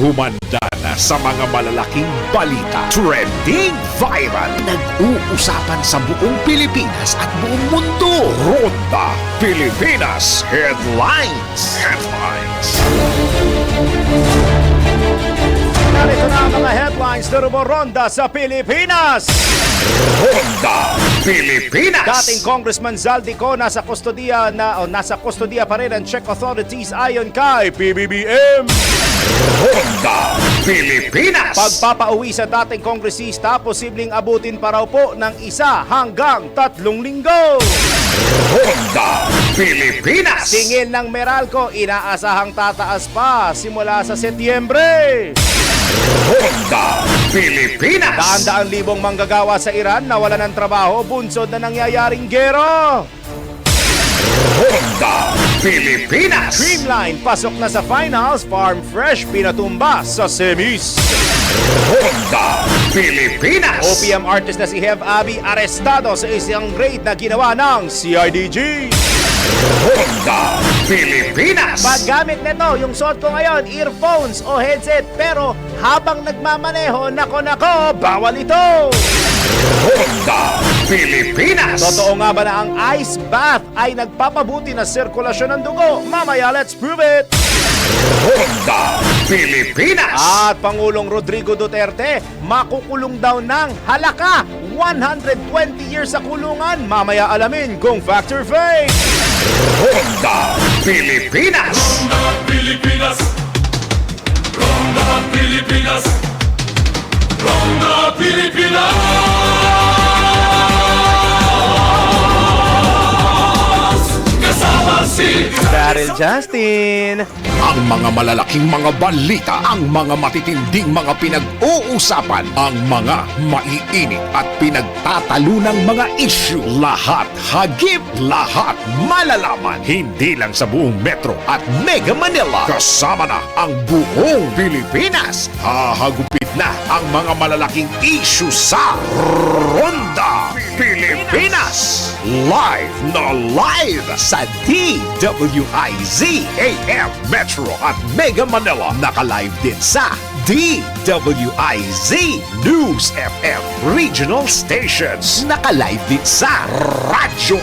Humanda na sa mga malalaking balita. Trending viral. Nag-uusapan sa buong Pilipinas at buong mundo. Ronda Pilipinas Headlines. Narito na ang mga headlines na Ronda sa Pilipinas. Ronda Pilipinas. Dating Congressman Zaldico nasa kustodiya pa rin ang Czech authorities ayon kay PBBM. Ronda Pilipinas. Pagpapauwi sa dating kongresista, posibleng abutin pa raw po ng 1 hanggang 3 linggo. Ronda Pilipinas. Singil ng Meralco, inaasahang tataas pa simula sa Setyembre. Ronda Pilipinas. Daan-daang libong manggagawa sa Iran nawala ng trabaho bunsod na nangyayaring gero. Ronda Pilipinas. Dreamline pasok na sa finals, Farm Fresh pinatumba sa semis. Ronda Pilipinas. OPM artist na si Hev Abi arestado sa isang raid na ginawa ng CIDG. Ronda Pilipinas. Paggamit nito, yung suot ko ngayon, earphones o headset, pero habang nagmamaneho, nako, bawal ito. Ronda Pilipinas. Totoo nga ba na ang ice bath ay nagpapabuti na sirkulasyon ng dugo? Mamaya, let's prove it! Ronda Pilipinas. At Pangulong Rodrigo Duterte, makukulong daw ng halaka 120 years sa kulungan. Mamaya alamin kung fact or fake. Ronda Pilipinas. Ronda Pilipinas. Ronda Pilipinas. Ronda Pilipinas. Kasama si Daryl Justin. Ang mga malalaking mga balita, ang mga matitinding mga pinag-uusapan, ang mga maiinit at pinagtatalunang mga issue. Lahat hagip, lahat malalaman. Hindi lang sa buong Metro at Mega Manila. Kasama na ang buong Pilipinas. Hahagupit na ang mga malalaking issue sa Ronda Pilipinas. Live na live sa DWIZ AM Metro at Mega Manila. Naka-live din sa DWIZ News FM Regional Stations. Naka-live din sa Radyo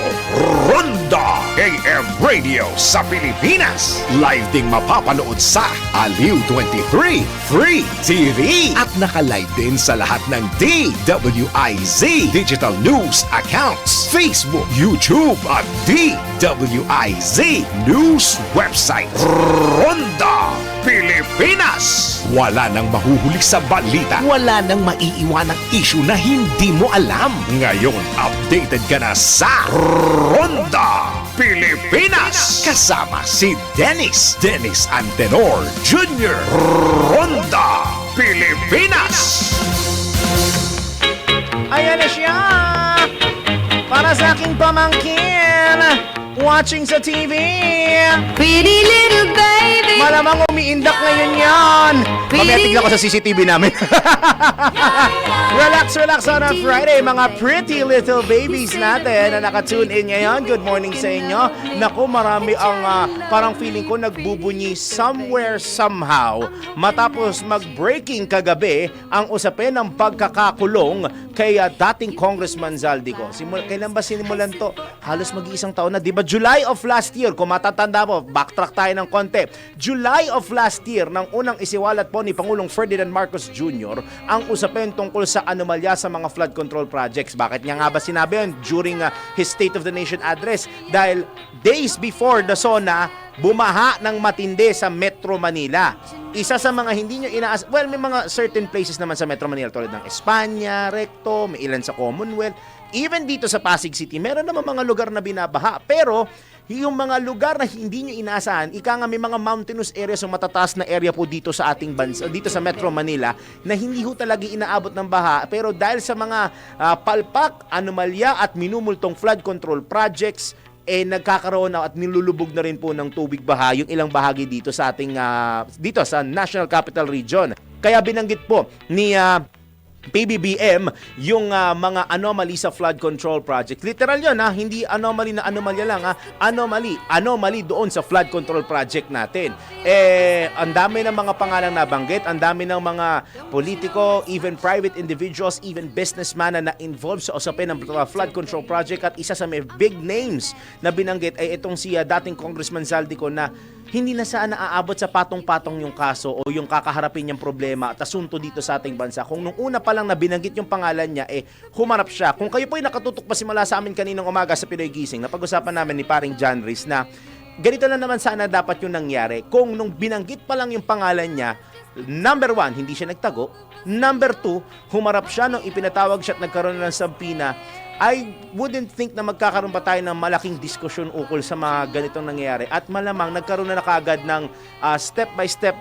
Ronda AM Radio sa Pilipinas. Live ding mapapanood sa Aliw 23 Free TV. At naka-live din sa lahat ng DWIZ Digital News accounts, Facebook, YouTube at DWIZ News website. Ronda Pilipinas. Wala nang mahuhuli sa balita. Wala nang maiiwanang issue na hindi mo alam. Ngayon, updated ka na sa Ronda Pilipinas. Kasama si Dennis Antenor Jr. Ronda Pilipinas. Ayan na siya! Para sa aking pamangkin, watching sa TV. Pretty little baby. Malamang umiindak ngayon yan. Mamaya tignan ko sa CCTV namin. Relax on a Friday, mga pretty little babies natin na nakatune in ngayon. Good morning sa inyo. Naku, marami ang parang feeling ko nagbubunyi somewhere somehow matapos mag-breaking kagabi ang usapin ng pagkakakulong kay dating Congressman Zaldico. Kailan ba sinimulan to? Halos mag-iisang taon na. Diba July of last year, kung matatanda mo, backtrack tayo ng konti. July of last year, nang unang isiwalat po ni Pangulong Ferdinand Marcos Jr. ang usapin tungkol sa anomalya sa mga flood control projects. Bakit niya nga ba sinabi yun during his State of the Nation address? Dahil days before the SONA, bumaha ng matindi sa Metro Manila. Isa sa mga hindi nyo may mga certain places naman sa Metro Manila tulad ng Espanya, Recto, may ilan sa Commonwealth. Even dito sa Pasig City, meron naman mga lugar na binabaha. Pero yung mga lugar na hindi nyo inaasahan, may mga mountainous areas o matataas na area po dito sa ating bansa, dito sa Metro Manila, na hindi ho talaga inaabot ng baha. Pero dahil sa mga palpak, anomalya at minumultong flood control projects, nagkakaroon na at nilulubog na rin po ng tubig baha yung ilang bahagi dito sa ating dito sa National Capital Region. Kaya binanggit po ni PBBM yung mga anomaly sa flood control project. Literal yun hindi anomaly na anomalya lang anomaly doon sa flood control project natin. Ang dami ng mga pangalang nabanggit, ang dami ng mga politiko, even private individuals, even businessman na involved sa usapin ng flood control project, at isa sa may big names na binanggit ay itong si dating Congressman Zaldico na hindi na saan naaabot sa patong-patong yung kaso o yung kakaharapin niyang problema at asunto dito sa ating bansa. Kung nung una pa lang na binanggit yung pangalan niya, humarap siya. Kung kayo po ay nakatutok pa simula sa amin kaninang umaga sa Pinoy Gising, napag-usapan namin ni paring John Reese na ganito na naman sana dapat yung nangyari. Kung nung binanggit pa lang yung pangalan niya, number 1, hindi siya nagtago. Number 2, humarap siya nung ipinatawag siya at nagkaroon ng sampina. I wouldn't think na magkakaroon pa tayo ng malaking diskusyon ukol sa mga ganitong nangyayari. At malamang nagkaroon na kaagad ng step-by-step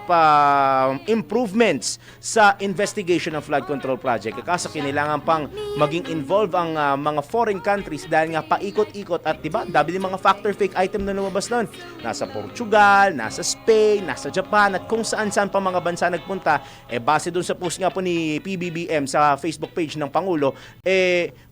improvements sa investigation ng flood control project. Kasi kailangan pang maging involved ang mga foreign countries dahil nga paikot-ikot at diba, dami din mga factor fake item na lumabas nun. Nasa Portugal, nasa Spain, nasa Japan, at kung saan-saan pa mga bansa nagpunta. Base dun sa post nga po ni PBBM sa Facebook page ng Pangulo,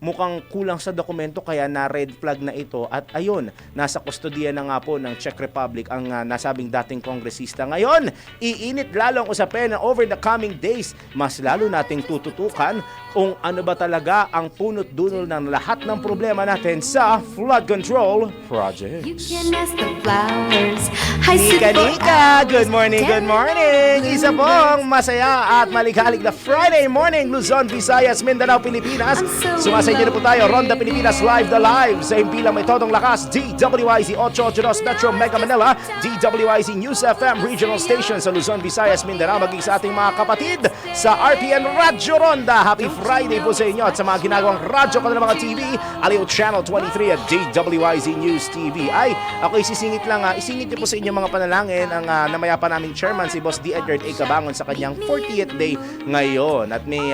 mukhang kulang sa dokumento kaya na red flag na ito, at ayun, nasa kustodiya na nga po ng Czech Republic ang nasabing dating kongresista. Ngayon, iinit lalo ang usapin na over the coming days, mas lalo nating tututukan kung ano ba talaga ang punot dulo ng lahat ng problema natin sa flood control project. You can ask the flowers. I said, Nika, good morning, good morning! Isa pong masaya at maligalig na Friday morning, Luzon, Visayas, Mindanao, Pilipinas. Sumasaya niyo na po tayo, Ronda Pilipinas Live the Live. Sa impilang may todong lakas, DWIZ 882 Metro Mega Manila, DWIZ News FM Regional Station sa Luzon, Visayas, Mindanao, maging sa ating mga kapatid sa RPN Radyo Ronda. Happy Friday po sa inyo at sa mga ginagawang radyo ko na mga TV, Aliw Channel 23 at DWIZ News TV. Ay, ako isisingit lang, isingit niyo po sa inyo mga panalangin ang namayapa naming chairman si Boss D. Edgar A. Cabangon sa kanyang 40th day ngayon. At may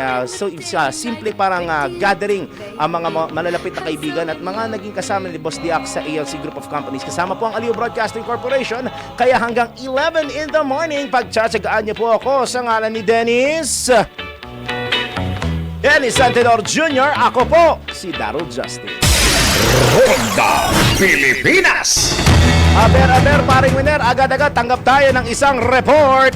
simple parang gathering ang mga malalapit na kaibigan at mga naging kasama ni Boss Diak sa ALC Group of Companies. Kasama po ang Aliw Broadcasting Corporation. Kaya hanggang 11 in the morning, pagtsatsagaan niyo po ako sa ngalan ni Dennis Santidor Jr. Ako po, si Darryl Justin. Ronda Pilipinas! Aber, paring winner, agad-agad tanggap tayo ng isang report.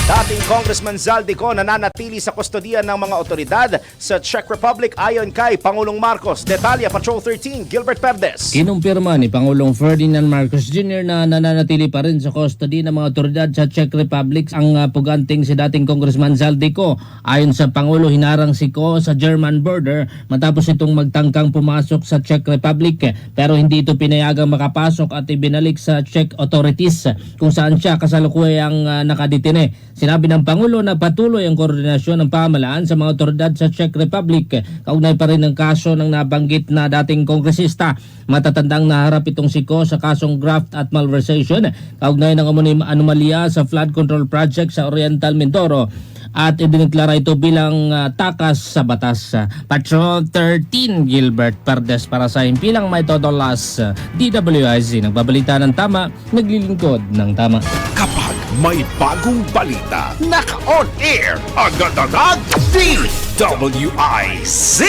Dating Congressman Zaldico nananatili sa kustodiya ng mga otoridad sa Czech Republic ayon kay Pangulong Marcos. Detalya, Patrol 13, Gilbert Perdes. Kinumpirma ni Pangulong Ferdinand Marcos Jr. na nananatili pa rin sa kustodiya ng mga otoridad sa Czech Republic ang puganting si dating Congressman Zaldico. Ayon sa Pangulo, hinarang si Ko sa German border matapos itong magtangkang pumasok sa Czech Republic, pero hindi ito pinayagang makapasok at ibinalik sa Czech authorities kung saan siya kasalukuyang nakadetine. Sinabi ng Pangulo na patuloy ang koordinasyon ng pamahalaan sa mga otoridad sa Czech Republic. Kaugnay pa rin ng kaso ng nabanggit na dating kongresista. Matatandang naharap itong si Ko sa kasong graft at malversation kaugnay ng anomalya sa flood control project sa Oriental Mindoro, at idineklara ito bilang takas sa batas. Patrol 13, Gilbert Perdes para sa impilang may todolas. DWIZ, nagbabalita ng tama, naglilingkod ng tama. Kapag may bagong balita, naka-on air, agad-agad, DWIZ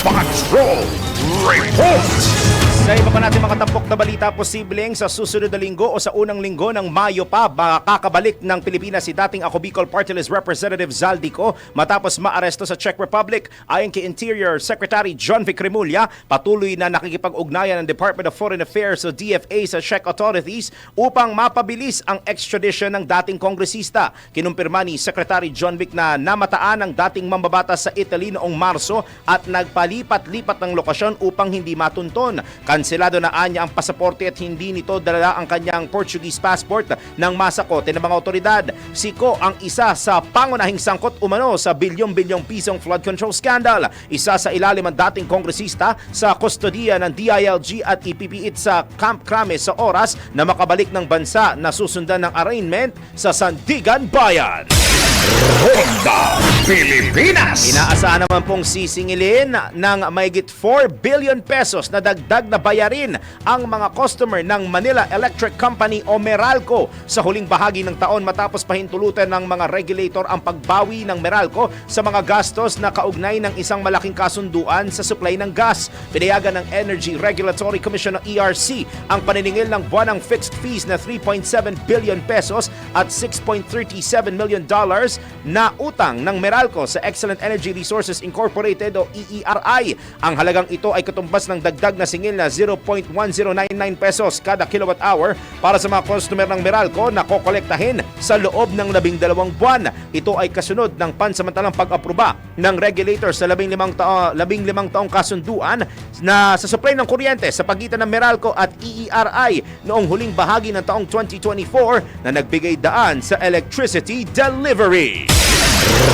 Patrol Report! Sa iba pa natin mga tampok na balita, posibleng sa susunod na linggo o sa unang linggo ng Mayo pa makakabalik ng Pilipinas si dating Ako Bicol Party List Representative Zaldico matapos maaresto sa Czech Republic. Ayon kay Interior Secretary John Vic Remulla, patuloy na nakikipag-ugnayan ng Department of Foreign Affairs o DFA sa Czech authorities upang mapabilis ang extradition ng dating kongresista. Kinumpirma ni Secretary John Vic na namataan ang dating mambabatas sa Italy noong Marso at nagpalipat-lipat ng lokasyon upang hindi matunton. Kanselado na anya ang pasaporte at hindi nito dala ang kanyang Portuguese passport ng masakote ng mga otoridad. Si Ko ang isa sa pangunahing sangkot umano sa bilyong-bilyong pisong flood control scandal. Isa sa ilalim ang dating kongresista sa kustodiya ng DILG at ipipiit sa Camp Crame sa oras na makabalik ng bansa na susundan ng arraignment sa Sandigan Bayan. Ronda Pilipinas. Inaasahan naman pong sisingilin ng mahigit 4 billion pesos na dagdag na bayarin ang mga customer ng Manila Electric Company o Meralco sa huling bahagi ng taon matapos pahintulutan ng mga regulator ang pagbawi ng Meralco sa mga gastos na kaugnay ng isang malaking kasunduan sa supply ng gas. Pinayagan ng Energy Regulatory Commission o ERC ang paniningil ng buwanang fixed fees na 3.7 billion pesos at $6.37 million na utang ng Meralco sa Excellent Energy Resources Incorporated o EERI. Ang halagang ito ay katumbas ng dagdag na singil na 0.1099 pesos kada kilowatt hour para sa mga customer ng Meralco na kokolektahin sa loob ng 12 buwan. Ito ay kasunod ng pansamantalang pag-aproba ng regulator sa 15 taong kasunduan na sa supply ng kuryente sa pagitan ng Meralco at EERI noong huling bahagi ng taong 2024 na nagbigay daan sa electricity delivery.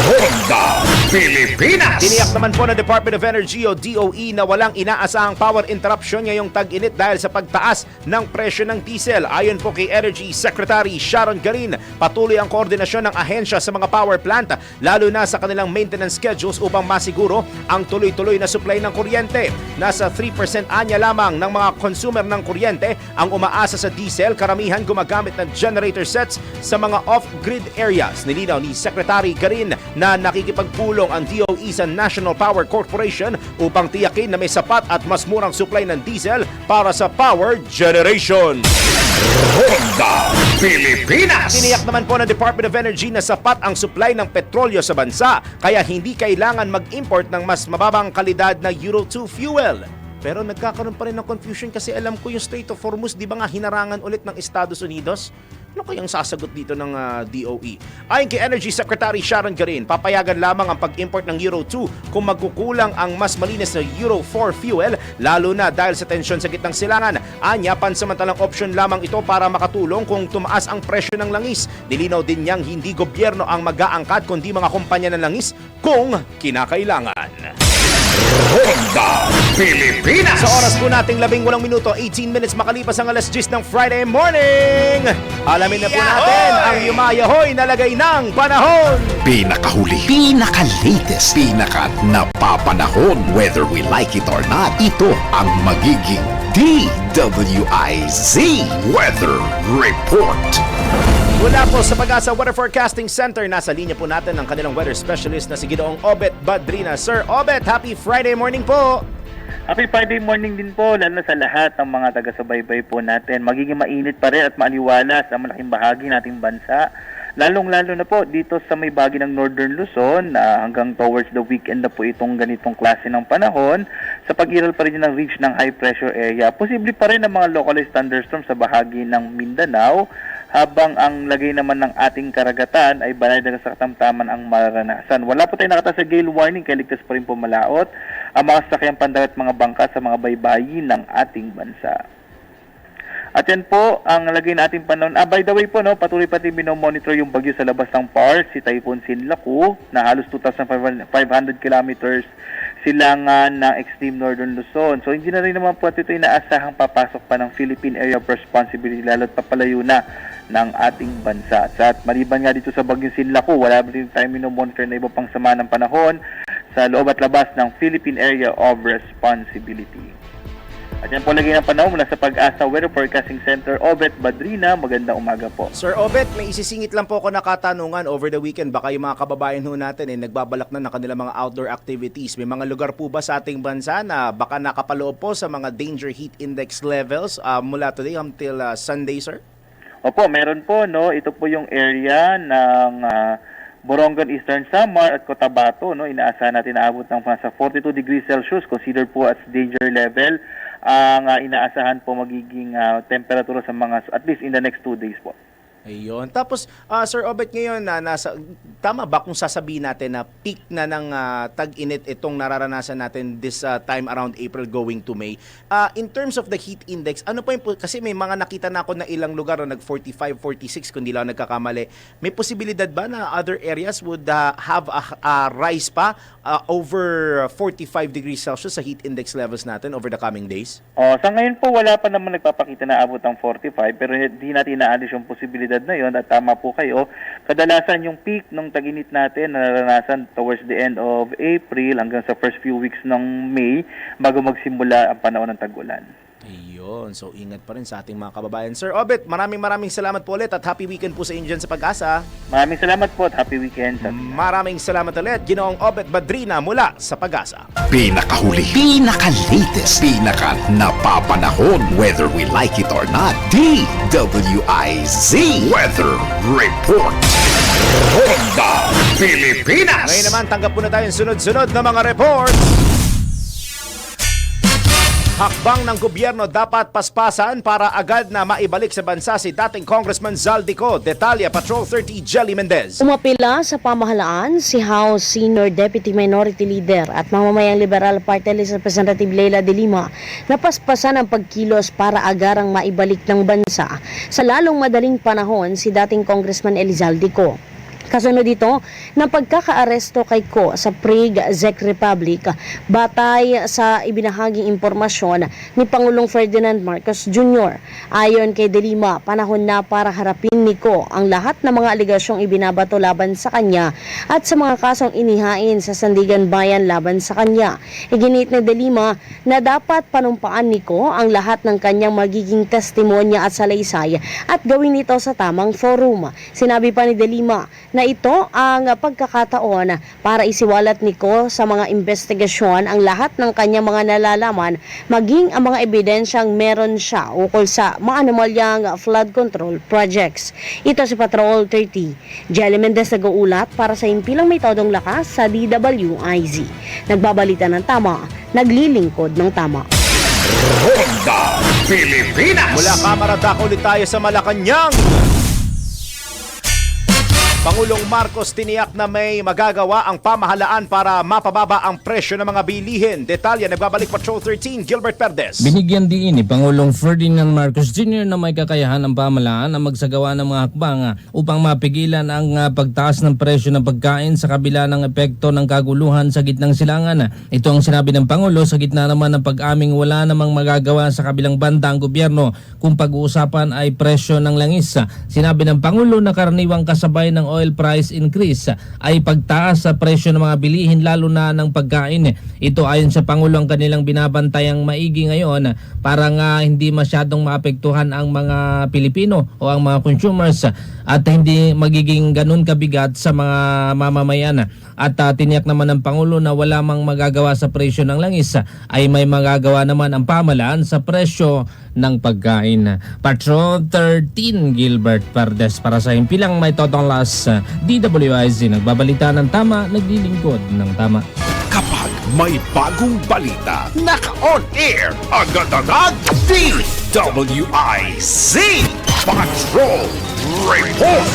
Ronda Pilipinas. Tiniyak naman po ng Department of Energy o DOE na walang inaasahang power interruption ngayong tag-init dahil sa pagtaas ng presyo ng diesel. Ayon po kay Energy Secretary Sharon Garin, patuloy ang koordinasyon ng ahensya sa mga power plant, lalo na sa kanilang maintenance schedules upang masiguro ang tuloy-tuloy na supply ng kuryente. Nasa 3% anya lamang ng mga consumer ng kuryente ang umaasa sa diesel, karamihan gumagamit ng generator sets sa mga off-grid areas. Nilinaw ni Secretary Garin na nakikipagpulong ang DOE sa National Power Corporation upang tiyakin na may sapat at mas murang supply ng diesel para sa power generation. Ronda Pilipinas. Tiniyak naman po ng Department of Energy na sapat ang supply ng petrolyo sa bansa kaya hindi kailangan mag-import ng mas mababang kalidad na Euro 2 fuel. Pero nagkakaroon pa rin ng confusion kasi alam ko yung Strait of Hormuz, di ba nga hinarangan ulit ng Estados Unidos? Ano kayang sasagot dito ng DOE? Ayon kay Energy Secretary Sharon Garin, papayagan lamang ang pag-import ng Euro 2 kung magkukulang ang mas malinis na Euro 4 fuel, lalo na dahil sa tensyon sa gitnang silangan. Anya, pansamantalang option lamang ito para makatulong kung tumaas ang presyo ng langis. Nilinaw din niyang hindi gobyerno ang mag-aangkat kundi mga kumpanya ng langis kung kinakailangan. Ronda Pilipinas. Sa oras po nating 18 minuto, 18 minutes makalipas ang alas 10 ng Friday morning. Alamin na po natin ang yumayahoy na lagay ng panahon. Pinakahuli, pinaka-latest, pinaka-napapanahon. Whether we like it or not, ito ang magiging DWIZ Weather Report. Mula po sa Pag-asa Weather Forecasting Center, nasa linya po natin ang kanilang weather specialist na si Gideong Obet Badrina. Sir Obet, happy Friday morning po! Happy Friday morning din po, lalo sa lahat ng mga taga-subaybay po natin. Magiging mainit pa rin at maaliwalas ang malaking bahagi nating bansa. Lalong-lalo na po dito sa may bahagi ng Northern Luzon, hanggang towards the weekend na po itong ganitong klase ng panahon. Sa pag-iral pa rin ng reach ng high pressure area, posible pa rin ang mga localized thunderstorms sa bahagi ng Mindanao, habang ang lagay naman ng ating karagatan ay banay na sa katamtaman ang maranasan. Wala po tayong nakata sa gale warning, kaya ligtas pa rin po malaot ang mga sasakyang pandagat at mga bangka sa mga baybayin ng ating bansa. At yan po ang lagay na ating panahon. By the way po, patuloy pati minomonitor yung bagyo sa labas ng PAR, si Typhoon Sinlaku, na halos 2,500 kilometers silangan ng extreme northern Luzon. So hindi na rin naman po ito inaasahang papasok pa ng Philippine Area of Responsibility, lalo't papalayo na ng ating bansa. At maliban nga dito sa bagyong Sinlaku, wala rin tayo minomonitor na iba pang sama ng panahon sa loob at labas ng Philippine Area of Responsibility. At yan po lagi ng panahon mula sa Pag-asa Weather Forecasting Center, Obet Badrina. Magandang umaga po. Sir Obet, may isisingit lang po ako na katanungan over the weekend. Baka yung mga kababayan ho natin nagbabalak na ng kanilang mga outdoor activities. May mga lugar po ba sa ating bansa na baka nakapaloob po sa mga danger heat index levels mula today until Sunday, sir? Opo, meron po. Ito po yung area ng Borongan, Eastern Samar at Cotabato. Inaasahan natin na abot ng sa 42 degrees Celsius, considered po as danger level. Ang inaasahan po magiging temperatura sa mga, at least in the next 2 days po. Ayun. Tapos, Sir Obet, ngayon, tama ba kung sasabihin natin na peak na ng tag-init itong nararanasan natin this time around April going to May? In terms of the heat index, ano pa yung, kasi may mga nakita na ako na ilang lugar na nag-45, 46, kung di lang nagkakamali. May posibilidad ba na other areas would have a rise pa over 45 degrees Celsius sa heat index levels natin over the coming days? Sa ngayon po, wala pa naman nagpapakita na abot ng 45, pero hindi natin inaalis yung posibilidad edad na yon, at tama po kayo, kadalasan yung peak ng tag-init natin naranasan towards the end of April hanggang sa first few weeks ng May bago magsimula ang panahon ng tag-ulan. Ayun, so ingat pa rin sa ating mga kababayan. Sir Obet, maraming salamat po ulit at happy weekend po sa inyo dyan sa Pag-asa. Maraming salamat po at happy weekend. Maraming salamat ulit, Ginoong Obet Badrina mula sa Pag-asa. Pinakahuli, pinaka-latest, pinaka-napapanahon, whether we like it or not. DWIZ Weather Report. Ronda Pilipinas. Ngayon naman, tanggap po na tayong sunod-sunod na mga report. Hakbang ng gobyerno dapat paspasan para agad na maibalik sa bansa si dating Congressman Zaldico. Detalya, Patrol 30, Jelly Mendez. Umapila sa pamahalaan si House Senior Deputy Minority Leader at mamamayang Liberal Party List Representative Leila de Lima na paspasan ang pagkilos para agarang maibalik ng bansa sa lalong madaling panahon si dating Congressman Elizaldico. Kasunod dito ng pagkakaaresto kay Ko sa Prague, Czech Republic batay sa ibinahaging impormasyon ni Pangulong Ferdinand Marcos Jr. Ayon kay De Lima, panahon na para harapin ni Ko ang lahat ng mga aligasyong ibinabato laban sa kanya at sa mga kasong inihain sa Sandigan Bayan laban sa kanya. Iginit ni De Lima na dapat panumpaan ni Ko ang lahat ng kanyang magiging testimonya at salaysay at gawin ito sa tamang forum. Sinabi pa ni De Lima na ito ang pagkakataon para isiwalat ni Ko sa mga investigasyon ang lahat ng kanyang mga nalalaman maging ang mga ebidensyang meron siya ukol sa mga anomalyang flood control projects. Ito si Patrol 30. Jelly Mendez nag-uulat para sa himpilang may todong lakas sa DWIZ. Nagbabalita ng tama, naglilingkod ng tama. Ronda Pilipinas. Mula Kamarada ulit tayo sa Malacanang. Pangulong Marcos tiniyak na may magagawa ang pamahalaan para mapababa ang presyo ng mga bilihin. Detalya, nagbabalik Patrol 13, Gilbert Perdes. Binigyan din ni Pangulong Ferdinand Marcos Jr. na may kakayahan ng pamahalaan na magsagawa ng mga hakbang upang mapigilan ang pagtaas ng presyo ng pagkain sa kabila ng epekto ng kaguluhan sa gitnang silangan. Ito ang sinabi ng Pangulo sa gitna naman ng pag-aming wala namang magagawa sa kabilang banda ang gobyerno kung pag-uusapan ay presyo ng langis. Sinabi ng Pangulo na karaniwang kasabay ng oil price increase ay pagtaas sa presyo ng mga bilihin lalo na ng pagkain. Ito ayon sa Pangulo ang kanilang binabantayang maigi ngayon para nga hindi masyadong maapektuhan ang mga Pilipino o ang mga consumers at hindi magiging ganun kabigat sa mga mamamayan. At tiniyak naman ng Pangulo na wala mang magagawa sa presyo ng langis ay may magagawa naman ang pamahalaan sa presyo ng pagkain. Patrol 13, Gilbert Perdes para sa himpilang may totong las. DWIZ nagbabalita ng tama, naglilingkod ng tama. Kapag may bagong balita, naka-on air, agad-agad, DWIZ Patrol Report.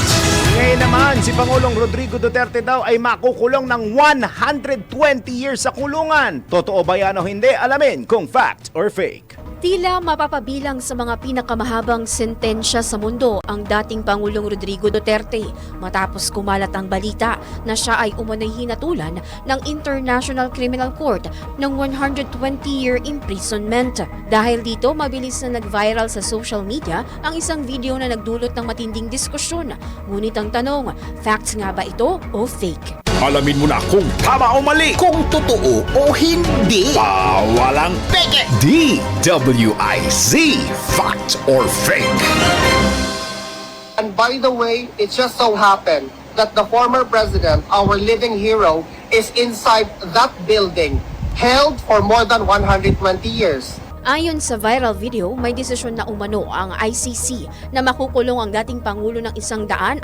Ngayon naman, si Pangulong Rodrigo Duterte daw ay makukulong ng 120 years sa kulungan. Totoo ba yan o hindi? Alamin kung fact or fake. Tila mapapabilang sa mga pinakamahabang sentensya sa mundo ang dating Pangulong Rodrigo Duterte matapos kumalat ang balita na siya ay umano'y hinatulan ng International Criminal Court ng 120-year imprisonment. Dahil dito, mabilis na nag-viral sa social media ang isang video na nagdulot ng matinding diskusyon. Ngunit ang tanong, facts nga ba ito o fake? Alamin mo na kung tama o mali, kung totoo o hindi. Walang peke. DWIZ Fact or Fake. And by the way, it just so happened that the former president, our living hero, is inside that building, held for more than 120 years. Ayon sa viral video, may desisyon na umano ang ICC na makukulong ang dating Pangulo ng 120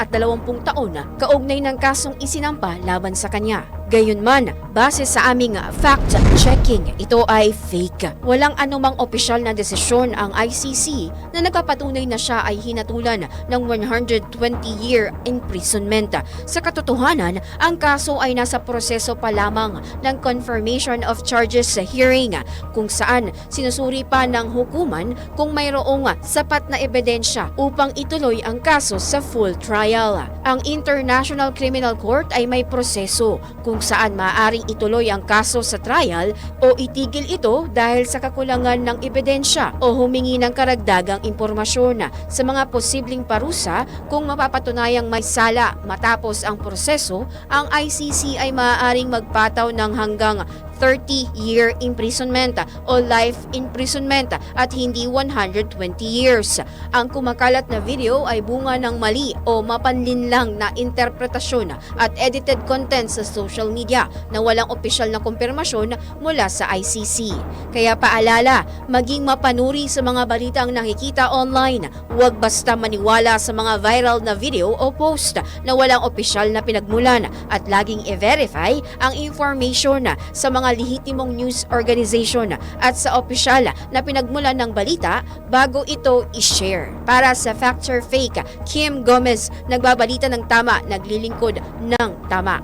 taon kaugnay ng kasong isinampa laban sa kanya. Gayunman, base sa aming fact-checking, ito ay fake. Walang anumang opisyal na desisyon ang ICC na nagpapatunay na siya ay hinatulan ng 120-year imprisonment. Sa katotohanan, ang kaso ay nasa proseso pa lamang ng confirmation of charges sa hearing kung saan sinusuri pa ng hukuman kung mayroong sapat na ebidensya upang ituloy ang kaso sa full trial. Ang International Criminal Court ay may proseso kung kung saan maaaring ituloy ang kaso sa trial o itigil ito dahil sa kakulangan ng ebidensya o humingi ng karagdagang impormasyon sa mga posibleng parusa kung mapapatunayang may sala. Matapos ang proseso, ang ICC ay maaaring magpataw ng hanggang 30-year imprisonment o life imprisonment at hindi 120 years. Ang kumakalat na video ay bunga ng mali o mapanlinlang na interpretasyon at edited content sa social media na walang opisyal na kumpirmasyon mula sa ICC. Kaya paalala, maging mapanuri sa mga balitang nakikita online. Huwag basta maniwala sa mga viral na video o post na walang opisyal na pinagmulan at laging i-verify ang information sa mga lehitimong news organization at sa opisyal na pinagmulan ng balita bago ito i-share. Para sa Fact or Fake, Kim Gomez, nagbabalita ng tama, naglilingkod ng tama.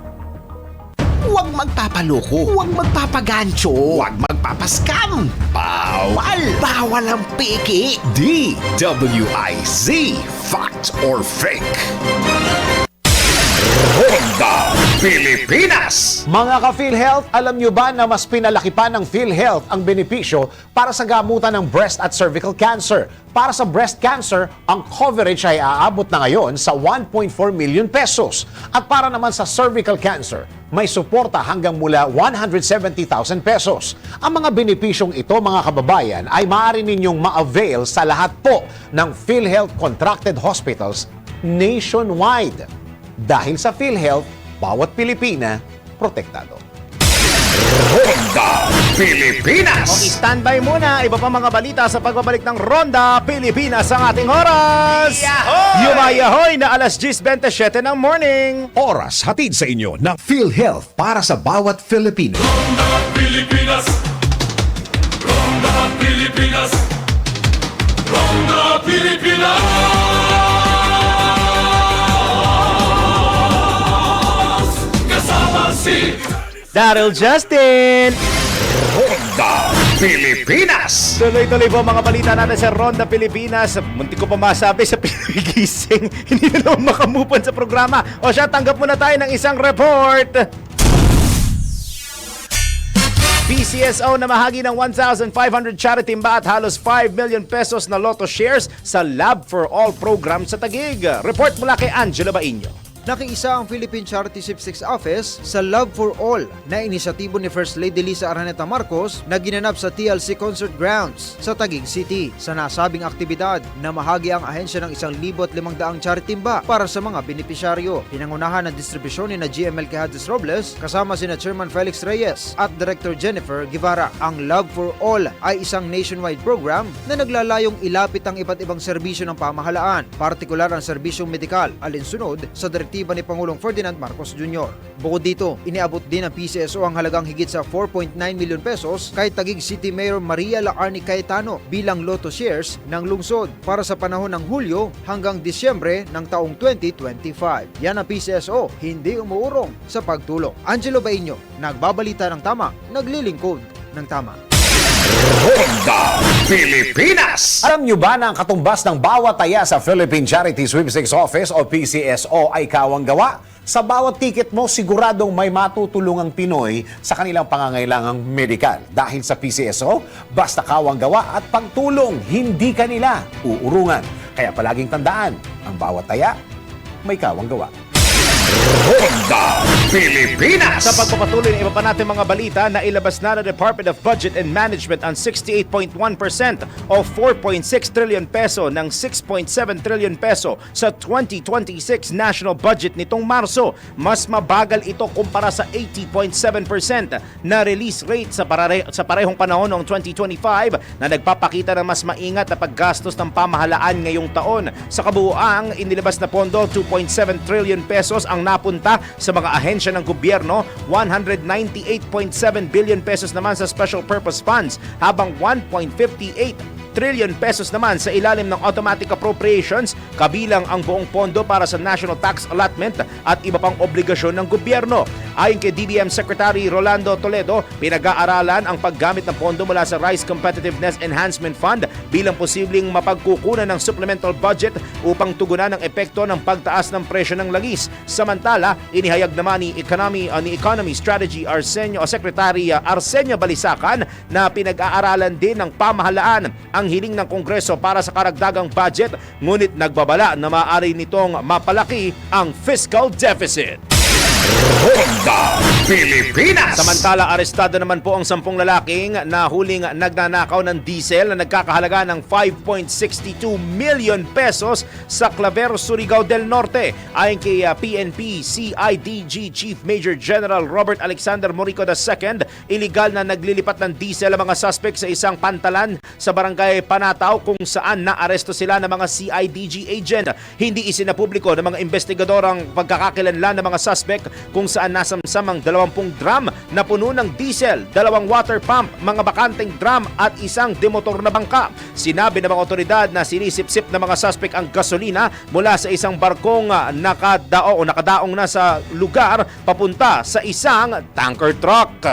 Huwag magpapaloko, huwag magpapagancho, huwag magpapaskam. Bawal! Bawal ang peke. DWIZ, Fact or Fake. Ronda Pilipinas! Mga ka-PhilHealth, alam nyo ba na mas pinalaki pa ng PhilHealth ang benepisyo para sa gamutan ng breast at cervical cancer? Para sa breast cancer, ang coverage ay aabot na ngayon sa 1.4 million pesos. At para naman sa cervical cancer, may suporta hanggang mula 170,000 pesos. Ang mga benepisyong ito, mga kababayan, ay maaari ninyong ma-avail sa lahat po ng PhilHealth contracted hospitals nationwide. Dahil sa PhilHealth, bawat Pilipina, protektado. Ronda Pilipinas! Okay, standby muna. Iba pa mga balita sa pagbabalik ng Ronda Pilipinas ang ating oras. Yumayahoy na alas 10:27 ng morning. Oras hatid sa inyo ng PhilHealth para sa bawat Filipino. Ronda Pilipinas. Ronda Pilipinas. Ronda Pilipinas. Kasama si Daryl Justin. Ronda Pilipinas! Tuloy-tuloy po mga balita natin sa Ronda Pilipinas. Muntik ko pa masabi sa pinagising. Hindi na naman makamupan sa programa. O siya, tanggap muna tayo ng isang report. PCSO na mahagi ng 1,500 charity mba at halos 5 million pesos na Lotto shares sa Lab for All program sa Taguig. Report mula kay Angelo Bainio. Nakiisa ang Philippine Charity Sweepstakes Office sa Love for All na inisyatibo ni First Lady Lisa Araneta Marcos na ginanap sa TLC Concert Grounds sa Taguig City. Sa nasabing aktibidad, namahagi ang ahensya ng 1,500 charity mba para sa mga benepisyaryo. Pinangunahan ng distribusyon ni na GML Quijades Robles kasama sina Chairman Felix Reyes at Director Jennifer Guevara. Ang Love for All ay isang nationwide program na naglalayong ilapit ang iba't ibang serbisyo ng pamahalaan, partikular ang serbisyong medikal, alinsunod sa ni Pangulong Ferdinand Marcos Jr. Bukod dito, iniabot din ng PCSO ang halagang higit sa 4.9 million pesos kay Taguig City Mayor Maria Laarni Cayetano bilang Lotto shares ng lungsod para sa panahon ng Hulyo hanggang Disyembre ng taong 2025. Yan ang PCSO, hindi umuurong sa pagtulong. Angelo Bainio, nagbabalita ng tama, naglilingkod ng tama. Ronda Pilipinas! Alam nyo ba na ang katumbas ng bawat taya sa Philippine Charity Sweepstakes Office o PCSO ay kawang gawa? Sa bawat ticket mo, siguradong may matutulungang Pinoy sa kanilang pangangailangang medikal. Dahil sa PCSO, basta kawang gawa at pagtulong, hindi kanila uurungan. Kaya palaging tandaan, ang bawat taya may kawang gawa. Ronda Pilipinas! Sa pagpapatuloy ng iba pa natin mga balita, na ilabas na ng Department of Budget and Management ang 68.1% o 4.6 trillion peso ng 6.7 trillion peso sa 2026 national budget nitong Marso. Mas mabagal ito kumpara sa 80.7% na release rate sa parehong panahon ng 2025 na nagpapakita ng mas maingat na paggastos ng pamahalaan ngayong taon. Sa kabuuang inilabas na pondo, 2.7 trillion pesos ang napunta sa mga ahensya ng gobyerno, 198.7 billion pesos naman sa special purpose funds, habang 1.58 trillion pesos naman sa ilalim ng automatic appropriations, kabilang ang buong pondo para sa national tax allotment at iba pang obligasyon ng gobyerno. Ayon kay DBM Secretary Rolando Toledo, pinag-aaralan ang paggamit ng pondo mula sa Rice Competitiveness Enhancement Fund bilang posibleng mapagkukunan ng supplemental budget upang tugunan ang epekto ng pagtaas ng presyo ng langis. Samantala, inihayag naman ni Economy Strategy Secretary Arsenio Balisacan na pinag-aaralan din ng pamahalaan ang hiling ng Kongreso para sa karagdagang budget, ngunit nagbabala na maaari nitong mapalaki ang fiscal deficit. Ronda Pilipinas! Samantala, arestado naman po ang 10 lalaking na huling nagnanakaw ng diesel na nagkakahalaga ng 5.62 million pesos sa Clavero, Surigao del Norte. Ayon kay PNP CIDG Chief Major General Robert Alexander Morico II, iligal na naglilipat ng diesel ang mga suspect sa isang pantalan sa barangay Panataw kung saan naaresto sila ng mga CIDG agent. Hindi isinapubliko ng mga investigador ang pagkakakilanlan ng mga suspect kung saan nasamsam ang 20 drum na puno ng diesel, 2 water pump, mga bakanteng drum at isang demotor na bangka. Sinabi ng mga otoridad na sinisip-sip ng mga suspect ang gasolina mula sa isang barkong nakadaong na sa lugar papunta sa isang tanker truck.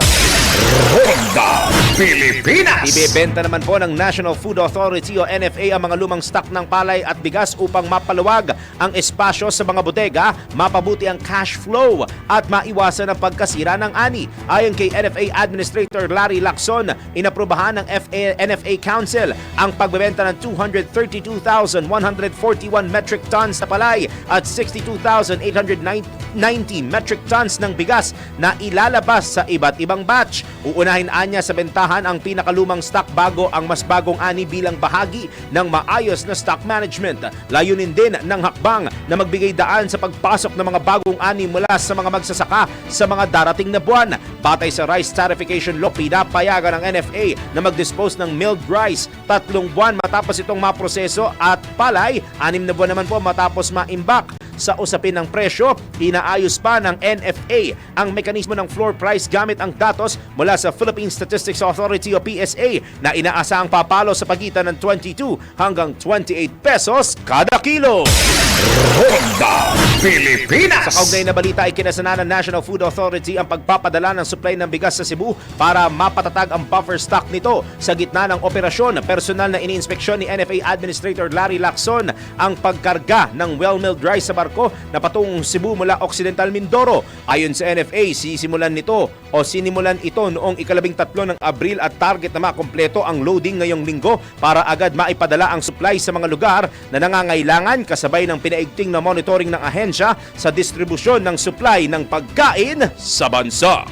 Ronda Pilipinas! Ibebenta naman po ng National Food Authority o NFA ang mga lumang stock ng palay at bigas upang mapaluwag ang espasyo sa mga bodega, mapabuti ang cash flow at maiwasan ang pagkasira ng ani. Ayon kay NFA Administrator Larry Lacson, inaprubahan ng NFA Council ang pagbebenta ng 232,141 metric tons na palay at 62,890 metric tons ng bigas na ilalabas sa iba't ibang batch. Uunahin anya sa bentahan ang pinakalumang stock bago ang mas bagong ani bilang bahagi ng maayos na stock management. Layunin din ng hakbang na magbigay daan sa pagpasok ng mga bagong ani mula sa mga magsasaka sa mga darating na buwan. Batay sa Rice Tarification Law, pinapayagan ng NFA na mag-dispose ng milled rice 3 buwan matapos itong maproseso at palay 6 na buwan naman po matapos maimbak. Sa usapin ng presyo, inaayos pa ng NFA ang mekanismo ng floor price gamit ang datos mula sa Philippine Statistics Authority o PSA na inaasahang papalo sa pagitan ng 22 hanggang 28 pesos kada kilo. Ronda Pilipinas! Sa kaugnay na balita ay kinasana ng National Food Authority ang pagpapadala ng supply ng bigas sa Cebu para mapatatag ang buffer stock nito. Sa gitna ng operasyon, personal na iniinspeksyon ni NFA Administrator Larry Lacson ang pagkarga ng well-milled rice sa barko na patungong Cebu mula Occidental Mindoro. Ayon sa NFA, sinimulan ito noong 13 ng Abril at target na makompleto ang loading ngayong linggo para agad maipadala ang supply sa mga lugar na nangangailangan kasabay ng pinaigting na monitoring ng ahensya sa distribusyon ng supply ng pagkain sa bansa.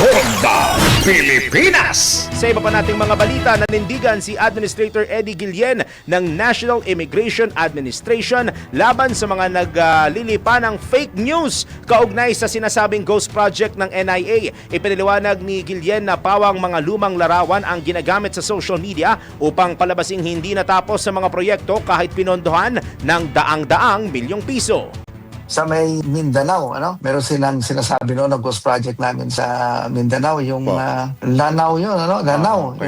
Ronda Pilipinas! Sa iba pa nating mga balita, nanindigan si Administrator Eddie Guillen ng National Immigration Administration laban sa mga naglilipa ng fake news kaugnay sa sinasabing ghost project ng NIA. Ipiniliwanag ni Guillen na pawang mga lumang larawan ang ginagamit sa social media upang palabasing hindi natapos sa mga proyekto kahit pinondohan ng daang-daang milyong piso. Sa may Mindanao, meron silang sinasabi noon na ghost project namin sa Mindanao, yung Lanao yun, Lanao.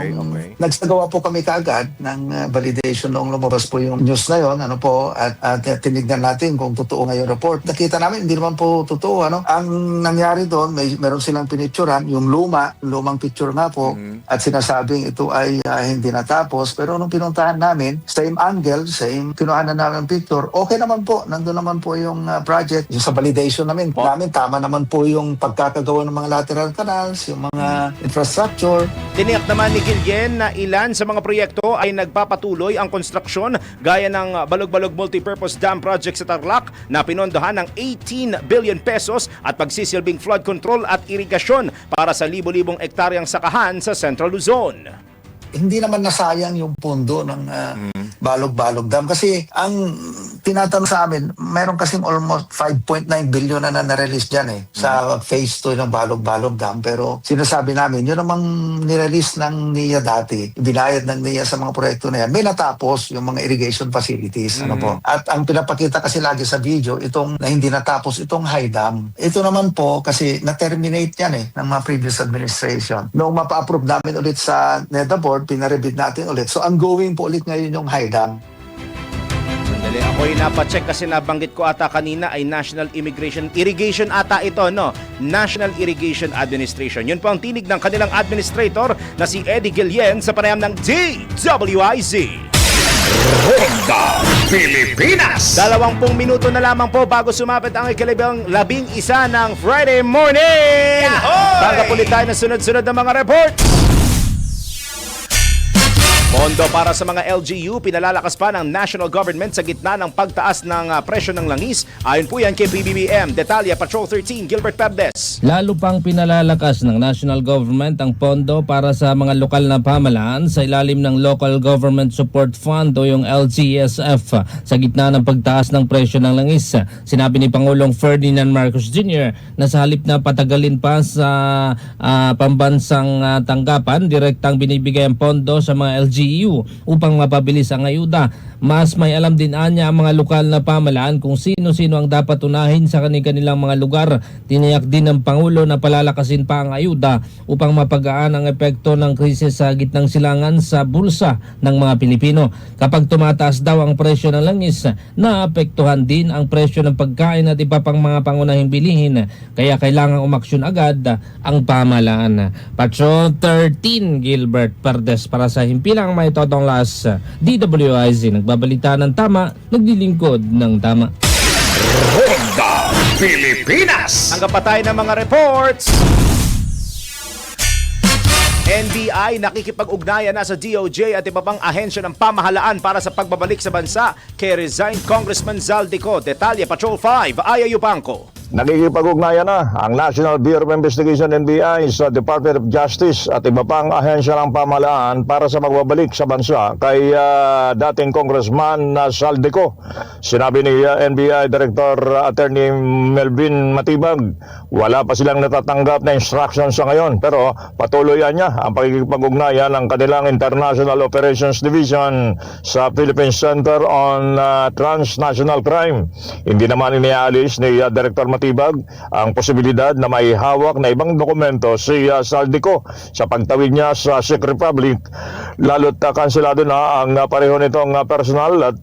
Nagsagawa po kami kaagad ng validation noong lumabas po yung news na yun, at tinignan natin kung totoo nga yung report. Nakita namin, hindi naman po totoo, Ang nangyari doon, meron silang pinicturan, yung lumang picture nga po, at sinasabing ito ay hindi natapos. Pero nung pinuntahan namin, same angle, kinuha na namin picture, okay naman po, nandun naman po yung project, yung sa validation namin, tama naman po yung pagkakagawa ng mga lateral canals, yung mga infrastructure. Tiniyak naman ni Guillen na ilan sa mga proyekto ay nagpapatuloy ang konstruksyon gaya ng Balog-Balog Multipurpose Dam Project sa Tarlac na pinondohan ng 18 billion pesos at pagsisilbing flood control at irigasyon para sa libo-libong ektaryang sakahan sa Central Luzon. Hindi naman nasayang yung pondo ng Balog-Balog Dam kasi ang tinatanong sa amin, meron kasing almost 5.9 billion na na-release dyan sa phase 2 ng Balog-Balog Dam, pero sinasabi namin, yun namang nirelease ng NIA dati, binayad ng NIA sa mga proyekto na yan, may natapos yung mga irrigation facilities. At ang pinapakita kasi lagi sa video, itong na hindi natapos, itong high dam. Ito naman po kasi na-terminate yan ng mga previous administration. Noong mapa-approve namin ulit sa NEDA board, pinarebid natin ulit. So, ongoing po ulit ngayon yung high dam. Bale, ako'y napacheck kasi nabanggit ko ata kanina ay National Irrigation ata ito, no? National Irrigation Administration. Yun po ang tinig ng kanilang administrator na si Eddie Guillen sa panayam ng DWIZ. Ronda Pilipinas! 20 minuto na lamang po bago sumapit ang ikalabing 11 ng Friday morning! Tanggap ulit tayo na sunod-sunod ng mga report! Pondo para sa mga LGU, pinalalakas pa ng national government sa gitna ng pagtaas ng presyo ng langis. Ayon po yan kay PBBM. Detalye, Patrol 13, Gilbert Perdes. Lalo pang pinalalakas ng national government ang pondo para sa mga lokal na pamahalaan sa ilalim ng Local Government Support Fund o yung LGSF sa gitna ng pagtaas ng presyo ng langis. Sinabi ni Pangulong Ferdinand Marcos Jr. na sa halip na patagalin pa sa pambansang tanggapan, direktang binibigay ang pondo sa mga LGU upang mapabilis ang ayuda. Mas may alam din anya ang mga lokal na pamahalaan kung sino-sino ang dapat unahin sa kanilang mga lugar. Tiniyak din ng Pangulo na palalakasin pa ang ayuda upang mapagaan ang epekto ng krisis sa gitnang silangan sa bulsa ng mga Pilipino. Kapag tumataas daw ang presyo ng langis, naapektuhan din ang presyo ng pagkain at iba pang mga pangunahing bilihin. Kaya kailangan umaksyon agad ang pamahalaan. Patrol 13, Gilbert Perdes para sa himpilang may totong las. DWIZ, nagbabalita ng tama, naglilingkod ng tama. Ronda Pilipinas! Hanggang pa tayo ng mga reports. NBI nakikipag-ugnayan na sa DOJ at iba pang ahensya ng pamahalaan para sa pagbabalik sa bansa kay resigned Congressman Zaldico. Detalye, Patrol 5, Aya Yupanco. Nakikipag-ugnayan na ang National Bureau of Investigation NBI sa Department of Justice at iba pang ahensya ng pamahalaan para sa magbabalik sa bansa kay dating Congressman Zaldico. Sinabi ni NBI Director Attorney Melvin Matibag, wala pa silang natatanggap na instructions sa ngayon pero patuloy niya ang pagkikipag-ugnayan ng kanilang International Operations Division sa Philippine Center on Transnational Crime. Hindi naman iniaalis ni Director Matibag ang posibilidad na may hawak na ibang dokumento si Zaldico sa pagtawid niya sa Czech Republic, lalo't kanselado na ang pareho nitong personal at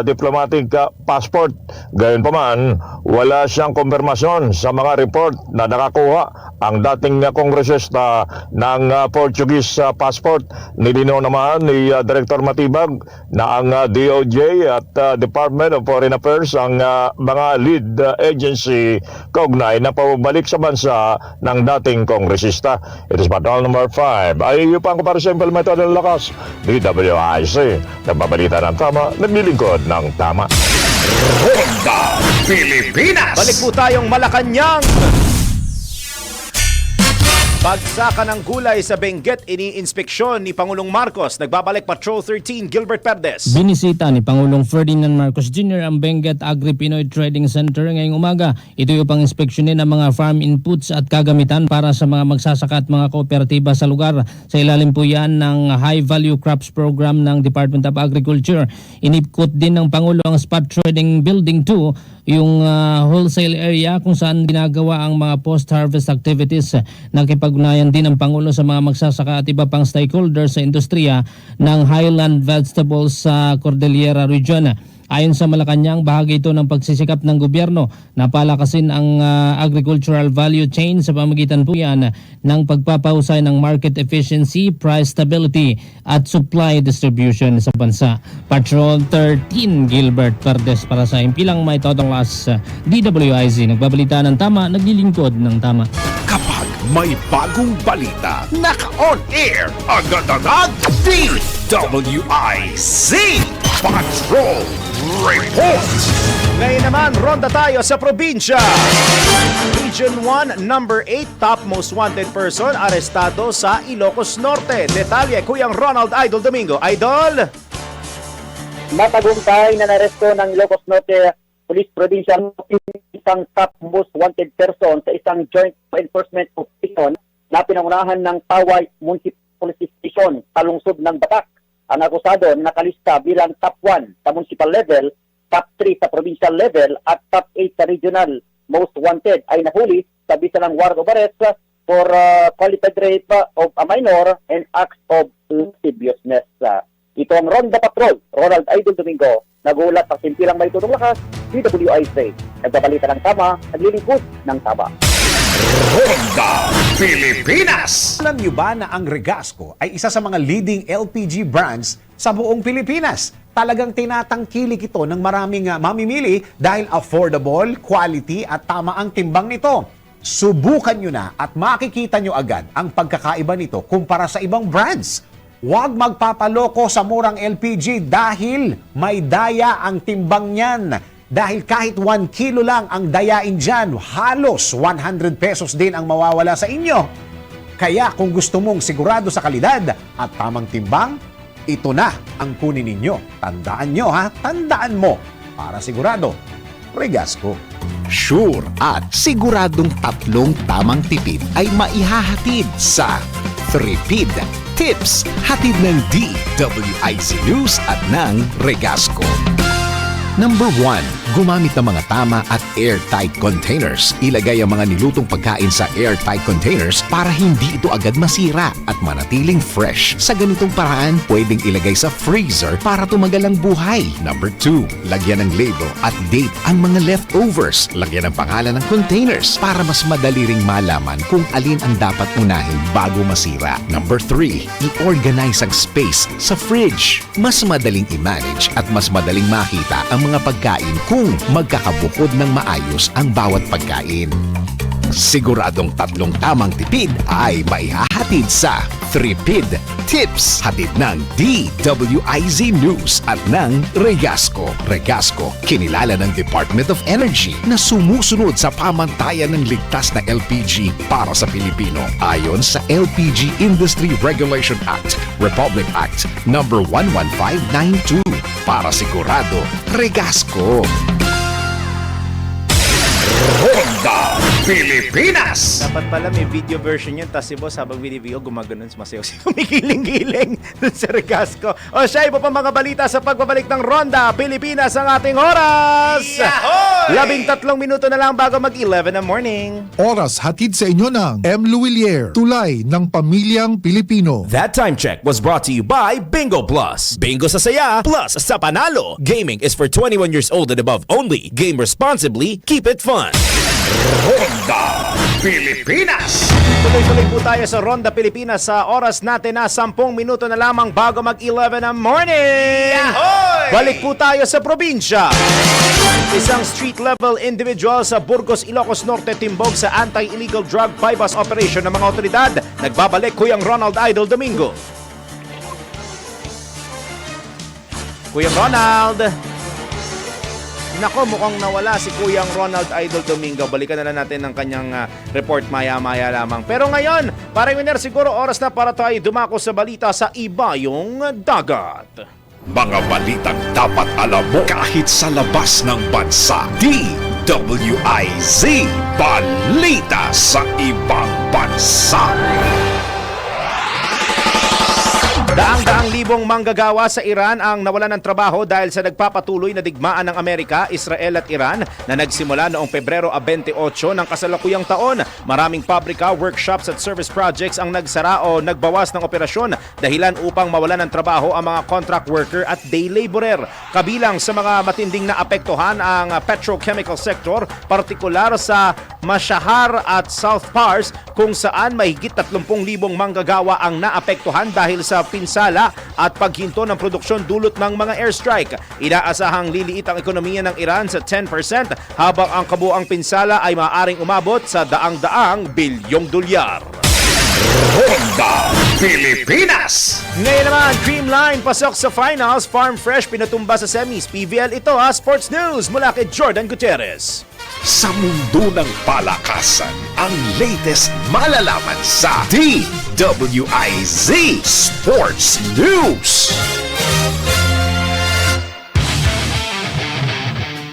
diplomatic passport. Gayunpaman, wala siyang kumpirmasyon sa mga report na nakakuha ang dating kongresista ng Portuguese passport. Nilinaw naman ni Director Matibag na ang DOJ at Department of Foreign Affairs ang mga lead agency kaugnay na pabalik sa bansa ng dating kongresista. It is Patrol number 5. Ay pang para sa implementar ng lakas. DWIC. Nagbabalita ng tama, naglilingkod ng tama. Ronda Pilipinas! Balik po tayong Malacanang. Bagsakan ng gulay sa Benguet, iniinspeksyon ni Pangulong Marcos. Nagbabalik Patrol 13, Gilbert Perdes. Binisita ni Pangulong Ferdinand Marcos Jr. ang Benguet Agri-Pinoy Trading Center ngayong umaga. Ito yung pang-inspeksyonin ng mga farm inputs at kagamitan para sa mga magsasaka at mga kooperatiba sa lugar. Sa ilalim po yan ng High Value Crops Program ng Department of Agriculture. Inipkot din ng Pangulo ang Spot Trading Building 2, yung wholesale area kung saan ginagawa ang mga post-harvest activities. Nakipag-ugnayan din ang Pangulo sa mga magsasaka at iba pang stakeholders sa industriya ng highland vegetables sa Cordillera Region. Ayon sa Malacanang, bahagi ito ng pagsisikap ng gobyerno na palakasin ang agricultural value chain sa pamagitan po yan ng pagpapahusay ng market efficiency, price stability at supply distribution sa bansa. Patrol 13, Gilbert Perdes para sa himpilang may totong las. DWIZ, nagbabalita ng tama, naglilingkod ng tama. Kapag may bagong balita, naka-on air, agad-agad, DWIZ Patrol Report! Ngayon naman, ronda tayo sa probinsya. Region 1, number 8, top most wanted person, arestado sa Ilocos Norte. Detalye, Kuyang Ronald Idol Domingo. Idol! Matagumpay na naresto ng Ilocos Norte Police Provincial isang top most wanted person sa isang joint enforcement operation na pinangunahan ng Taway Municipal Police Station sa lungsod ng Batak. Ang akusado nakalista bilang top 1 sa municipal level, top 3 sa provincial level at top 8 sa regional most wanted ay nahuli sa bisa ng warrant of arrest for qualified rape of a minor and acts of lasciviousness. Ito ang Ronda Patrol. Ronald Idol Domingo Nagulat sa simpilang may tutong lakas, DWIZ. Nagbabalita ng tama, naglilingkod ng tama. Ronda Pilipinas! Alam niyo ba na ang Regasco ay isa sa mga leading LPG brands sa buong Pilipinas? Talagang tinatangkilik ito ng maraming mamimili dahil affordable, quality at tama ang timbang nito. Subukan nyo na at makikita nyo agad ang pagkakaiba nito kumpara sa ibang brands. Huwag magpapaloko sa murang LPG dahil may daya ang timbang niyan. Dahil kahit 1 kilo lang ang dayain dyan, halos 100 pesos din ang mawawala sa inyo. Kaya kung gusto mong sigurado sa kalidad at tamang timbang, ito na ang kunin ninyo. Tandaan nyo ha, tandaan mo. Para sigurado, Regasco. Sure at siguradong tatlong tamang tipid ay maihahatid sa Tripid Tips. Hatid ng DWIZ News at ng Regasco. Number 1, gumamit ng mga tama at airtight containers. Ilagay ang mga nilutong pagkain sa airtight containers para hindi ito agad masira at manatiling fresh. Sa ganitong paraan, pwedeng ilagay sa freezer para tumagal ang buhay. Number 2, lagyan ng label at date ang mga leftovers. Lagyan ng pangalan ng containers para mas madali ring malaman kung alin ang dapat unahin bago masira. Number 3, i-organize ang space sa fridge. Mas madaling i-manage at mas madaling makita ang mga pagkain kung magkakabukod ng maayos ang bawat pagkain. Siguradong tatlong tamang tipid ay maihahatid sa Tripid Tips. Hatid ng DWIZ News at ng Regasco. Regasco, kinilala ng Department of Energy na sumusunod sa pamantayan ng ligtas na LPG para sa Pilipino. Ayon sa LPG Industry Regulation Act, Republic Act No. 11592. Para sigurado, Regasco. Ronda Pilipinas! Dapat pala may video version yun, tapos si boss habang video gumaganon, sumasayaw siya, kumikiling-giling dun sa Regasco. O siya, iba pa mga balita sa pagbabalik ng Ronda Pilipinas ang ating oras! Yahoy! 13 minuto na lang bago mag-11 ng morning. Oras hatid sa inyo ng M. Luwilier, tulay ng pamilyang Pilipino. That time check was brought to you by Bingo Plus. Bingo sa saya, plus sa panalo. Gaming is for 21 years old and above only. Game responsibly, keep it fun. Ronda Pilipinas! Tuloy-tuloy po tayo sa Ronda Pilipinas sa oras natin na 10 minuto na lamang bago mag-11 ng morning. Yahoy! Balik po tayo sa probinsya. Isang street-level individual sa Burgos, Ilocos Norte timbog sa anti-illegal drug bypass operation ng mga otoridad. Nagbabalik Kuyang Ronald Idol Domingo. Kuyang Ronald! Nako, mukhang nawala si Kuyang Ronald Idol Domingo. Balikan na lang natin ang kanyang report maya-maya lamang. Pero ngayon, parang winner siguro oras na para tayo dumako sa balita sa Ibayong Dagat. Mga balitang dapat alam mo kahit sa labas ng bansa. DWIZ Balita sa Ibang Bansa. Daang-daang libong manggagawa sa Iran ang nawalan ng trabaho dahil sa nagpapatuloy na digmaan ng Amerika, Israel at Iran na nagsimula noong Pebrero 28 ng kasalukuyang taon. Maraming pabrika, workshops at service projects ang nagsara o nagbawas ng operasyon dahilan upang mawalan ng trabaho ang mga contract worker at day laborer. Kabilang sa mga matinding naapektuhan ang petrochemical sector, partikular sa Mashahar at South Pars kung saan mahigit 30,000 manggagawa ang naapektuhan dahil sa pinsala at paghinto ng produksyon dulot ng mga airstrike. Inaasahang liliit ang ekonomiya ng Iran sa 10% habang ang kabuang pinsala ay maaaring umabot sa daang-daang bilyong dolyar. Ronda Pilipinas! Ngayon naman, Creamline pasok sa finals, Farm Fresh pinatumba sa semis. PVL ito ha, Sports News mula kay Jordan Gutierrez. Sa mundo ng palakasan, ang latest malalaman sa DWIZ Sports News.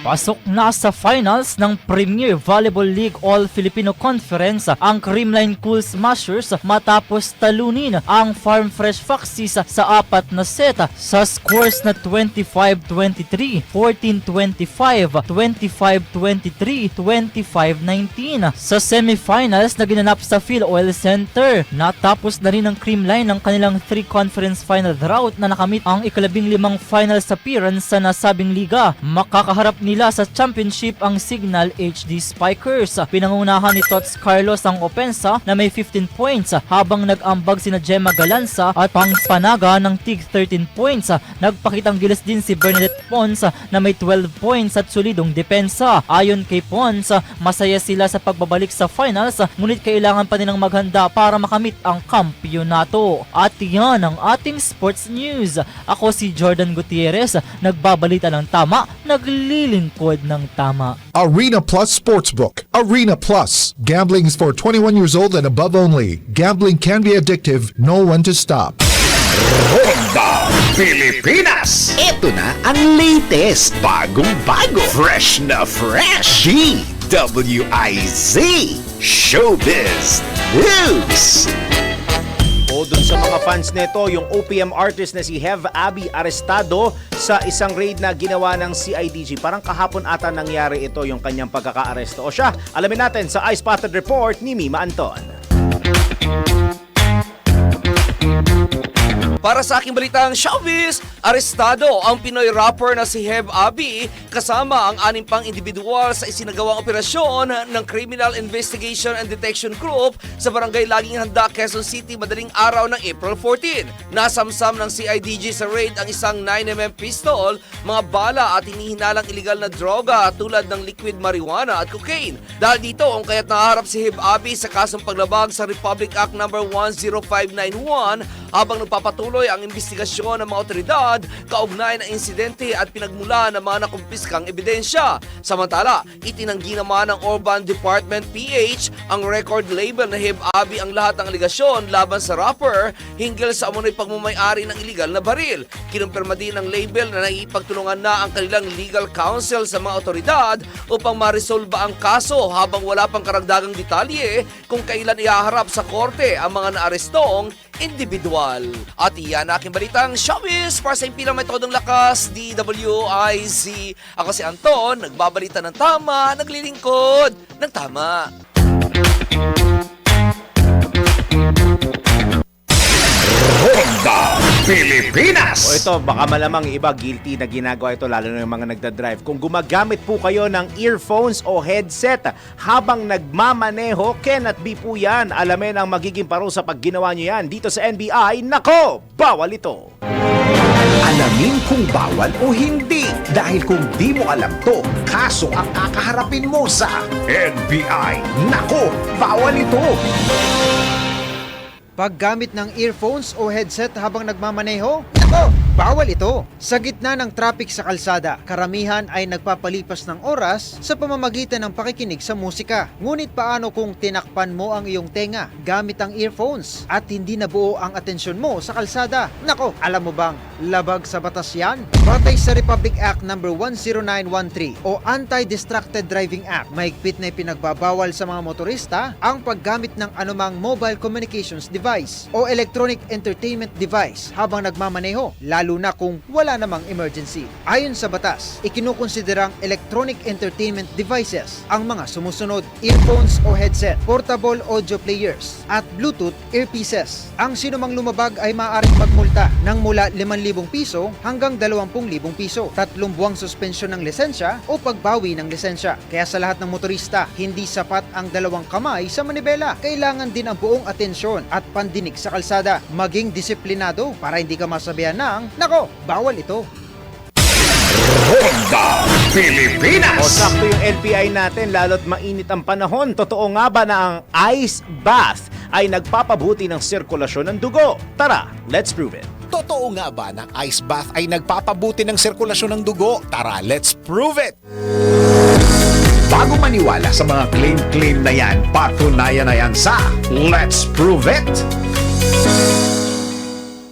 Pasok na sa finals ng Premier Volleyball League All-Filipino Conference ang Creamline Cool Smashers matapos talunin ang Farm Fresh Foxes sa 4 na set sa scores na 25-23, 14-25, 25-23, 25-19. Sa semifinals na ginanap sa PhilOil Center, natapos na rin ang Creamline ng kanilang 3 conference final drought na nakamit ang ika-15 finals appearance sa nasabing liga. Makakaharap nila sa championship ang Signal HD Spikers. Pinangunahan ni Tots Carlos ang opensa na may 15 points habang nag-ambag sina Gemma Galanza at Pangpanaga ng tig 13 points. Nagpakitang gilas din si Bernadette Pons na may 12 points at solidong depensa. Ayon kay Pons, masaya sila sa pagbabalik sa finals ngunit kailangan pa nilang maghanda para makamit ang kampyonato. At yan ang ating sports news. Ako si Jordan Gutierrez, nagbabalita ng tama, naglilingkod ng tama. Arena Plus Sportsbook. Arena Plus. Gambling is for 21 years old and above only. Gambling can be addictive. Know when to stop. Ronda Pilipinas! Ito na ang latest, bagong-bago, fresh na fresh, DWIZ Showbiz News! O dun sa mga fans nito, yung OPM artist na si Hev Abby arestado sa isang raid na ginawa ng CIDG. Parang kahapon ata nangyari ito yung kanyang pagkaka-aresto. O siya, alamin natin sa iSpotted Report ni Mima Anton. Para sa aking balitang showbiz, arestado ang Pinoy rapper na si Hev Abby kasama ang 6 pang individual sa isinagawang operasyon ng Criminal Investigation and Detection Group sa Barangay Laging Handa, Quezon City madaling araw ng April 14. Nasamsam ng CIDG sa raid ang isang 9mm pistol, mga bala at hinihinalang iligal na droga tulad ng liquid marijuana at cocaine. Dahil dito ang kaya't naharap si Hev Abby sa kasong paglabag sa Republic Act No. 10591 habang nagpapatuloy ang investigasyon ng mga otoridad kaugnay ng insidente at pinagmula ng mga nakumpiskang ebidensya. Samantala, itinanggi naman ng Urban Department PH ang record label na Hev Abby ang lahat ng aligasyon laban sa rapper hinggil sa umunoy pagmamay-ari ng iligal na baril. Kinumpirma din ng label na naipagtulungan na ang kanilang legal counsel sa mga otoridad upang maresolba ang kaso habang wala pang karagdagang detalye kung kailan ihaharap sa korte ang mga naarestong individual. At iyan aking balitang showbiz para sa impilang may todong lakas, DWIZ. Ako si Anton, nagbabalita ng tama, naglilingkod ng tama. Ronda Pilipinas! O ito, baka malamang iba guilty na ginagawa ito, lalo na yung mga nagdadrive. Kung gumagamit po kayo ng earphones o headset habang nagmamaneho, cannot be po yan. Alamin ang magiging parusa pag ginawa nyo yan dito sa NBI. Nako, bawal ito! Alamin kung bawal o hindi. Dahil kung di mo alam to, kaso ang kakaharapin mo sa NBI. Nako, bawal ito! Paggamit ng earphones o headset habang nagmamaneho? Nako, bawal ito! Sa gitna ng traffic sa kalsada, karamihan ay nagpapalipas ng oras sa pamamagitan ng pakikinig sa musika. Ngunit paano kung tinakpan mo ang iyong tenga gamit ang earphones at hindi nabuo ang atensyon mo sa kalsada? Nako, alam mo bang labag sa batas yan? Batay sa Republic Act No. 10913 o Anti-Distracted Driving Act, mahigpit na ipinagbabawal sa mga motorista ang paggamit ng anumang mobile communications device o electronic entertainment device habang nagmamaneho, lalo na kung wala namang emergency. Ayon sa batas, ikinukonsiderang electronic entertainment devices ang mga sumusunod: earphones o headset, portable audio players, at Bluetooth earpieces. Ang sinumang lumabag ay maaaring magmulta ng mula 5,000 piso hanggang 20,000 piso, 3 buwang suspensyon ng lisensya o pagbawi ng lisensya. Kaya sa lahat ng motorista, hindi sapat ang 2 kamay sa manibela. Kailangan din ang buong atensyon at pandinig sa kalsada. Maging disiplinado para hindi ka masabihan ng, nako, bawal ito. Ronda Pilipinas! O sakto yung NBI natin, lalo't mainit ang panahon. Totoo nga ba na ang ice bath ay nagpapabuti ng sirkulasyon ng dugo? Tara, let's prove it. Totoo nga ba na ice bath ay nagpapabuti ng sirkulasyon ng dugo? Tara, let's prove it! Bago maniwala sa mga claim-claim na yan, patunayan na yan sa Let's Prove It!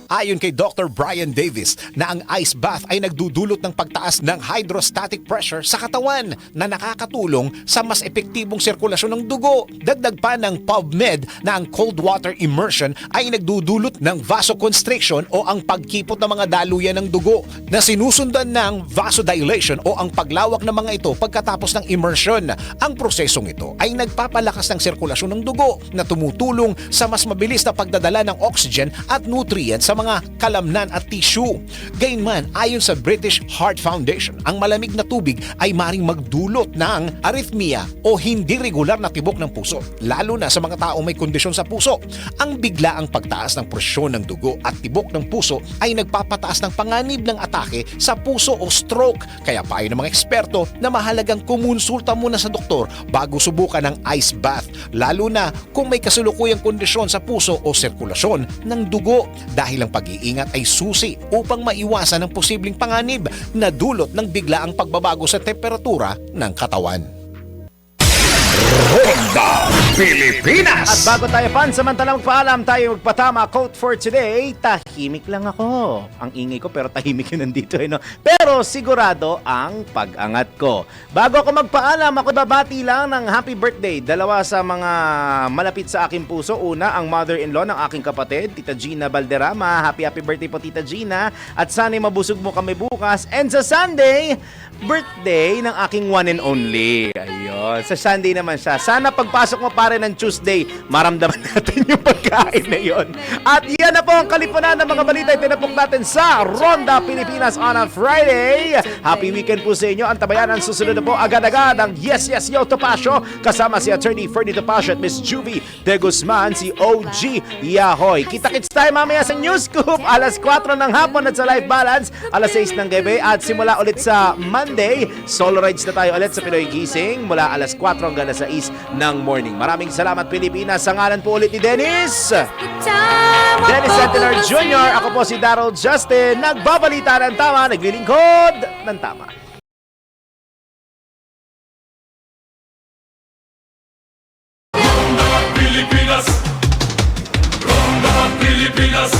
Ayon kay Dr. Brian Davis na ang ice bath ay nagdudulot ng pagtaas ng hydrostatic pressure sa katawan na nakakatulong sa mas epektibong sirkulasyon ng dugo. Dagdag pa ng PubMed na ang cold water immersion ay nagdudulot ng vasoconstriction o ang pagkipot ng mga daluyan ng dugo na sinusundan ng vasodilation o ang paglawak ng mga ito pagkatapos ng immersion. Ang prosesong ito ay nagpapalakas ng sirkulasyon ng dugo na tumutulong sa mas mabilis na pagdadala ng oxygen at nutrients sa mga kalamnan at tissue. Gayunman, ayon sa British Heart Foundation, ang malamig na tubig ay maring magdulot ng arrhythmia o hindi regular na tibok ng puso, lalo na sa mga taong may kondisyon sa puso. Ang biglaang pagtaas ng presyon ng dugo at tibok ng puso ay nagpapataas ng panganib ng atake sa puso o stroke. Kaya payo ng mga eksperto na mahalagang kumonsulta muna sa doktor bago subukan ng ice bath, lalo na kung may kasalukuyang kondisyon sa puso o sirkulasyon ng dugo, dahil ang pag-iingat ay susi upang maiwasan ang posibleng panganib na dulot ng biglaang pagbabago sa temperatura ng katawan. Ronda Pilipinas! At bago tayo pansamantalang magpaalam, tayo magpatama quote for today. Tahimik lang ako. Ang ingay ko pero tahimik yun nandito. No? Pero sigurado ang pag-angat ko. Bago ako magpaalam, ako babati lang ng happy birthday. Dalawa sa mga malapit sa aking puso. Una, ang mother-in-law ng aking kapatid, Tita Gina Valderrama. Happy birthday po, Tita Gina. At sana'y mabusog mo kami bukas. And sa Sunday, birthday ng aking one and only. Ayun. Sa Sunday naman siya. Sana pagpasok mo pare ng Tuesday, maramdaman natin yung pagkain na yun. At yan na po ang kalipunan ng mga balita ay tinapok natin sa Ronda Pilipinas on a Friday. Happy weekend po sa inyo. Ang tabayanan susunod na po agad-agad ang Yes Yes Yo Topacio kasama si Attorney Ferdy Topacio at Miss Juvie De Guzman, si OG Yahoy. Kita-kits tayo mamaya sa News Scoop alas 4 ng hapon at sa Live Balance alas 6 ng gabi at simula ulit sa Monday, solo rides na tayo ulit sa Pinoy Gising mula alas 4 hanggang alas 6 ng morning. Maraming salamat Pilipinas. Sa ngalan po ulit ni Dennis Santilar Jr. Ako po si Darrell Justin. Nagbabalita ng tama, naglilingkod ng tama. Ronda Pilipinas, Ronda Pilipinas.